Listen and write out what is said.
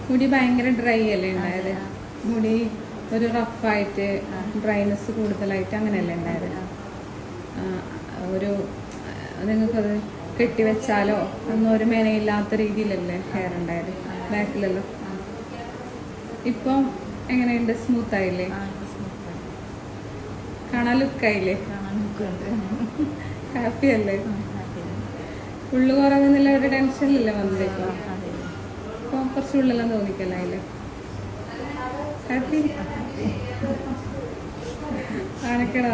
മുടി ഭയങ്കര ഡ്രൈ അല്ലേ ഉണ്ടായത്? മുടി ഒരു റഫായിട്ട് ഡ്രൈനെസ് കൂടുതലായിട്ട് അങ്ങനെയല്ലേ ഉണ്ടായത്? ഒരു നിങ്ങൾക്കത് കെട്ടിവെച്ചാലോ ഒന്നും ഒരു മേനയില്ലാത്ത രീതിയിലല്ലേ ഹെയർ ഉണ്ടായത് ബാക്കിലല്ലോ? ഇപ്പം എങ്ങനെയുണ്ട്? സ്മൂത്ത് ആയില്ലേ? കാണാൻ ലുക്കായില്ലേ? ഹാപ്പി അല്ലേ? ഉള്ളു കുറവെന്നുള്ള ഒരു ടെൻഷനിലല്ലേ വന്നത്? ഇപ്പം കുറച്ച് ഉള്ളെല്ലാം തോന്നിക്കല്ലേ? ഹാപ്പി കാണിക്കണ